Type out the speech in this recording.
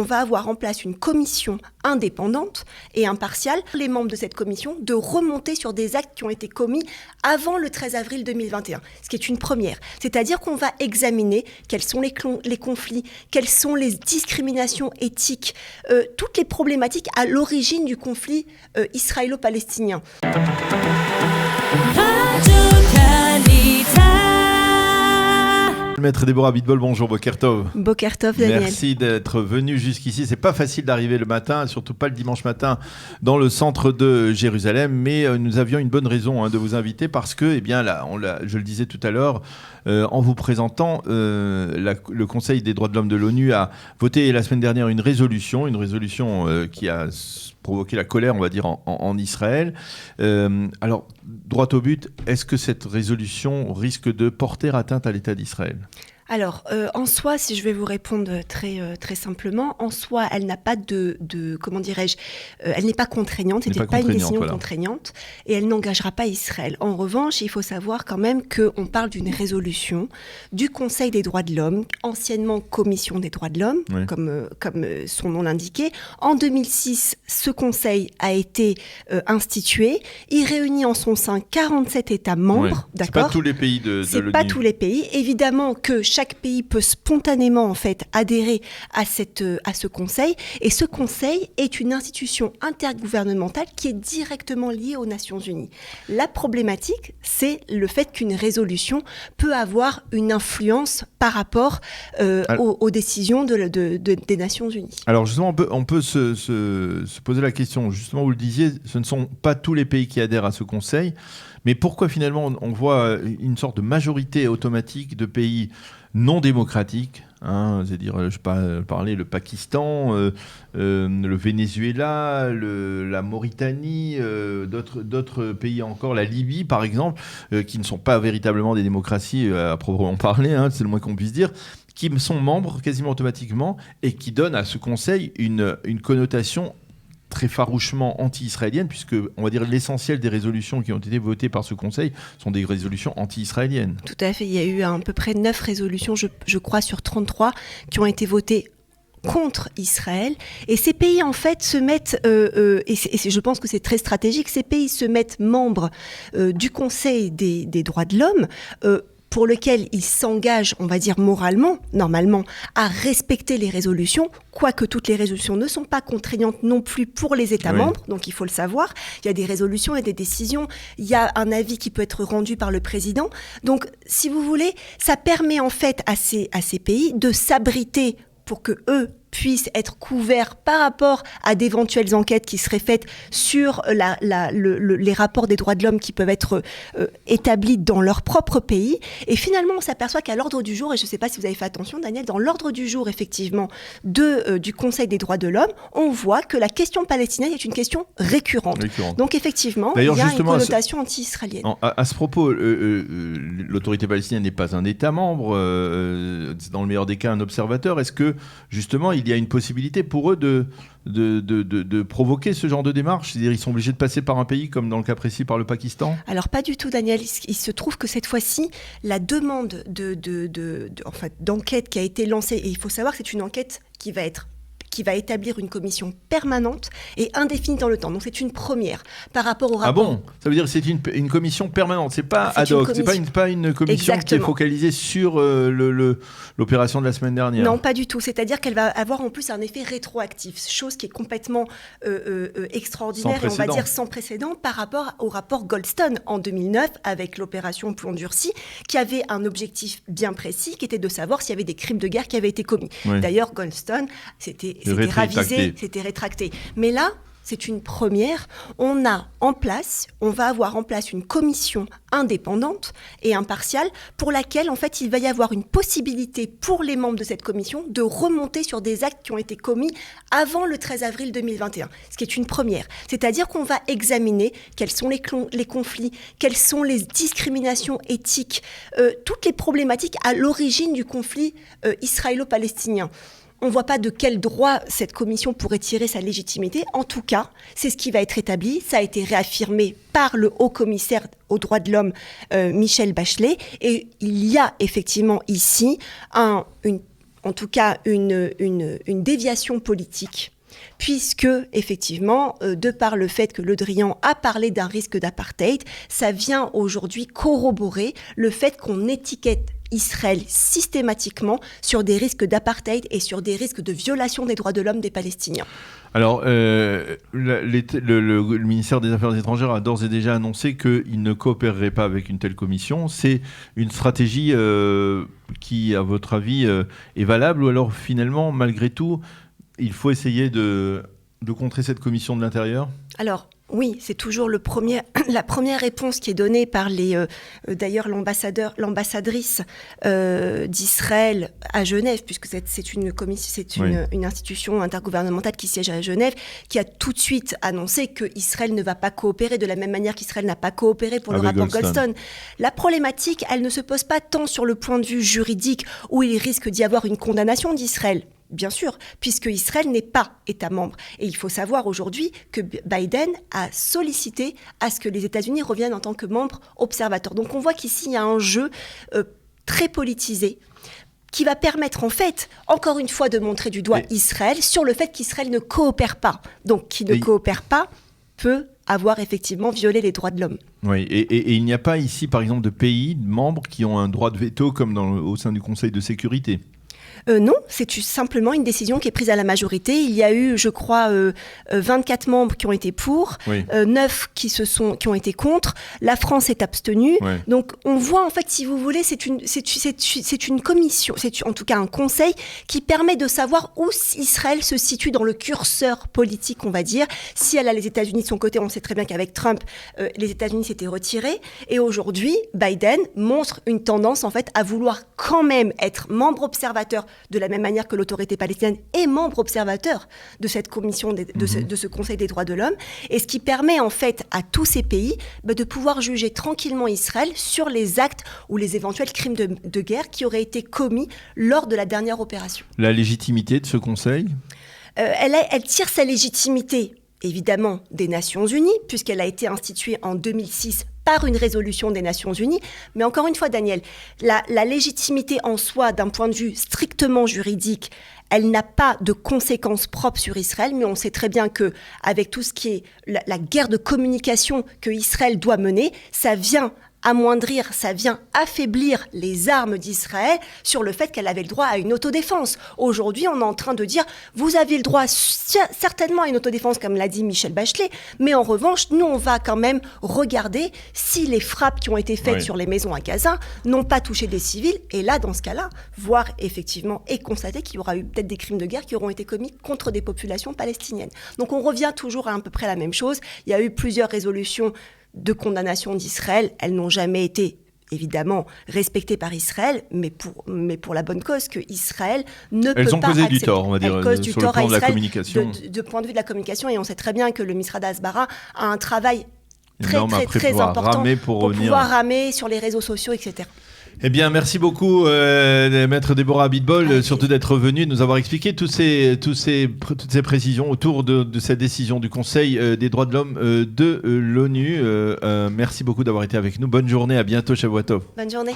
on va avoir en place une commission indépendante et impartiale. Les membres de cette commission de remonter sur des actes qui ont été commis avant le 13 avril 2021, ce qui est une première. C'est-à-dire qu'on va examiner quels sont les conflits, quelles sont les discriminations éthiques, toutes les problématiques à l'origine du conflit israélo-palestinien. Maître Déborah Bitbol, bonjour, Boker Tov. Boker Tov, Daniel. Merci d'être venu jusqu'ici. C'est pas facile d'arriver le matin, surtout pas le dimanche matin, dans le centre de Jérusalem, mais nous avions une bonne raison de vous inviter parce que, eh bien, là, je le disais tout à l'heure, en vous présentant, le Conseil des droits de l'homme de l'ONU a voté la semaine dernière une résolution qui a provoqué la colère, on va dire, en Israël. Alors, droit au but, est-ce que cette résolution risque de porter atteinte à l'État d'Israël ? Alors, en soi, si je vais vous répondre très simplement, en soi, elle n'a pas comment dirais-je, elle n'est pas contraignante, c'était pas une décision contraignante, et elle n'engagera pas Israël. En revanche, il faut savoir quand même qu'on parle d'une résolution du Conseil des droits de l'homme, anciennement Commission des droits de l'homme, oui, comme son nom l'indiquait. En 2006, ce Conseil a été institué. Il réunit en son sein 47 États membres, oui, d'accord ? C'est pas tous les pays de C'est l'ONU. Pas tous les pays. Évidemment que chaque pays peut spontanément en fait adhérer à ce conseil, et ce conseil est une institution intergouvernementale qui est directement liée aux Nations Unies. La problématique, c'est le fait qu'une résolution peut avoir une influence par rapport aux décisions des Nations Unies. Alors justement, on peut se poser la question, justement vous le disiez, ce ne sont pas tous les pays qui adhèrent à ce conseil, mais pourquoi finalement on voit une sorte de majorité automatique de pays non démocratiques, c'est-à-dire, je ne vais pas parler, le Pakistan, le Venezuela, la Mauritanie, d'autres pays encore, la Libye par exemple, qui ne sont pas véritablement des démocraties à proprement parler, c'est le moins qu'on puisse dire, qui sont membres quasiment automatiquement et qui donnent à ce conseil une connotation très farouchement anti-israélienne, puisque, on va dire, l'essentiel des résolutions qui ont été votées par ce Conseil sont des résolutions anti-israéliennes. Tout à fait. Il y a eu à peu près 9 résolutions, je crois, sur 33, qui ont été votées contre Israël. Et ces pays, en fait, se mettent, et je pense que c'est très stratégique, ces pays se mettent membres du Conseil des droits de l'homme, pour lequel ils s'engagent, on va dire moralement, normalement, à respecter les résolutions, quoique toutes les résolutions ne sont pas contraignantes non plus pour les États membres, donc il faut le savoir. Il y a des résolutions et des décisions, il y a un avis qui peut être rendu par le président. Donc, si vous voulez, ça permet en fait à ces pays de s'abriter pour que eux puissent être couverts par rapport à d'éventuelles enquêtes qui seraient faites sur les rapports des droits de l'homme qui peuvent être établis dans leur propre pays. Et finalement, on s'aperçoit qu'à l'ordre du jour, et je ne sais pas si vous avez fait attention, Daniel, dans l'ordre du jour, effectivement, du Conseil des droits de l'homme, on voit que la question palestinienne est une question récurrente. Donc, effectivement, il y a une connotation anti-israélienne. À ce propos, l'autorité palestinienne n'est pas un État membre, c'est dans le meilleur des cas un observateur. Est-ce que, justement, il y a une possibilité pour eux de provoquer ce genre de démarche ? C'est-à-dire, ils sont obligés de passer par un pays, comme dans le cas précis par le Pakistan ? Alors, pas du tout, Daniel. Il se trouve que cette fois-ci, la demande d'enquête qui a été lancée, et il faut savoir que c'est une enquête qui va établir une commission permanente et indéfinie dans le temps. Donc, c'est une première par rapport au rapport. Ah bon ? Ça veut dire que c'est une commission permanente, c'est pas ad hoc, c'est pas une commission Exactement. Qui est focalisée sur l'opération de la semaine dernière. Non, pas du tout. C'est-à-dire qu'elle va avoir en plus un effet rétroactif, chose qui est complètement extraordinaire et on va dire sans précédent par rapport au rapport Goldstone en 2009 avec l'opération Plomb Durci, qui avait un objectif bien précis, qui était de savoir s'il y avait des crimes de guerre qui avaient été commis. Oui. D'ailleurs, Goldstone, c'était ravisé, c'était rétracté. Mais là, c'est une première. On va avoir en place une commission indépendante et impartiale pour laquelle, en fait, il va y avoir une possibilité pour les membres de cette commission de remonter sur des actes qui ont été commis avant le 13 avril 2021, ce qui est une première. C'est-à-dire qu'on va examiner quels sont les conflits, quelles sont les discriminations éthiques, toutes les problématiques à l'origine du conflit israélo-palestinien. On ne voit pas de quel droit cette commission pourrait tirer sa légitimité. En tout cas, c'est ce qui va être établi. Ça a été réaffirmé par le haut-commissaire aux droits de l'homme, Michelle Bachelet. Et il y a effectivement ici en tout cas une déviation politique, puisque, effectivement, de par le fait que Le Drian a parlé d'un risque d'apartheid, ça vient aujourd'hui corroborer le fait qu'on étiquette Israël systématiquement sur des risques d'apartheid et sur des risques de violation des droits de l'homme des Palestiniens. Alors, le ministère des Affaires étrangères a d'ores et déjà annoncé qu'il ne coopérerait pas avec une telle commission. C'est une stratégie qui, à votre avis, est valable, ou alors finalement, malgré tout, il faut essayer de contrer cette commission de l'intérieur ? Alors, oui, c'est toujours la première réponse qui est donnée par d'ailleurs l'ambassadrice d'Israël à Genève, puisque c'est une institution intergouvernementale qui siège à Genève, qui a tout de suite annoncé qu'Israël ne va pas coopérer de la même manière qu'Israël n'a pas coopéré pour le rapport Goldstone. La problématique, elle ne se pose pas tant sur le point de vue juridique, où il risque d'y avoir une condamnation d'Israël. Bien sûr, puisque Israël n'est pas État membre. Et il faut savoir aujourd'hui que Biden a sollicité à ce que les États-Unis reviennent en tant que membre observateur. Donc on voit qu'ici, il y a un jeu très politisé qui va permettre, en fait, encore une fois, de montrer du doigt Israël sur le fait qu'Israël ne coopère pas. Donc, qui ne coopère pas peut avoir effectivement violé les droits de l'homme. Oui, et il n'y a pas ici, par exemple, de pays membres qui ont un droit de veto comme au sein du Conseil de sécurité ? Non, c'est simplement une décision qui est prise à la majorité. Il y a eu, je crois, 24 membres qui ont été pour, 9 qui ont été contre. La France est abstenue. Oui. Donc, on voit, en fait, si vous voulez, c'est une commission, c'est en tout cas un conseil qui permet de savoir où Israël se situe dans le curseur politique, on va dire. Si elle a les États-Unis de son côté, on sait très bien qu'avec Trump, les États-Unis s'étaient retirés. Et aujourd'hui, Biden montre une tendance, en fait, à vouloir quand même être membre observateur de la même manière que l'autorité palestinienne est membre observateur de cette commission, de ce Conseil des droits de l'homme, et ce qui permet en fait à tous ces pays de pouvoir juger tranquillement Israël sur les actes ou les éventuels crimes de guerre qui auraient été commis lors de la dernière opération. La légitimité de ce Conseil ? Elle tire sa légitimité, évidemment, des Nations Unies, puisqu'elle a été instituée en 2006 par une résolution des Nations Unies. Mais encore une fois, Daniel, la légitimité en soi, d'un point de vue strictement juridique, elle n'a pas de conséquences propres sur Israël, mais on sait très bien qu'avec tout ce qui est la guerre de communication que Israël doit mener, ça vient amoindrir, ça vient affaiblir les armes d'Israël sur le fait qu'elle avait le droit à une autodéfense. Aujourd'hui, on est en train de dire, vous avez le droit certainement à une autodéfense, comme l'a dit Michelle Bachelet, mais en revanche, nous, on va quand même regarder si les frappes qui ont été faites sur les maisons à Gaza n'ont pas touché des civils, et là, dans ce cas-là, voir effectivement et constater qu'il y aura eu peut-être des crimes de guerre qui auront été commis contre des populations palestiniennes. Donc on revient toujours à peu près la même chose. Il y a eu plusieurs résolutions de condamnation d'Israël, elles n'ont jamais été évidemment respectées par Israël, mais pour la bonne cause que Israël ne peut pas accepter. Elles ont causé du tort, on va dire, sur le plan de la communication. De point de vue de la communication, et on sait très bien que le Misra d'Asbara a un travail très important pour pouvoir ramer sur les réseaux sociaux, etc. Eh bien, merci beaucoup, Maître Déborah Abitbol, surtout d'être venue, de nous avoir expliqué toutes ces précisions autour de cette décision du Conseil des droits de l'homme de l'ONU. Merci beaucoup d'avoir été avec nous. Bonne journée, à bientôt, Shavuot Tov. Bonne journée.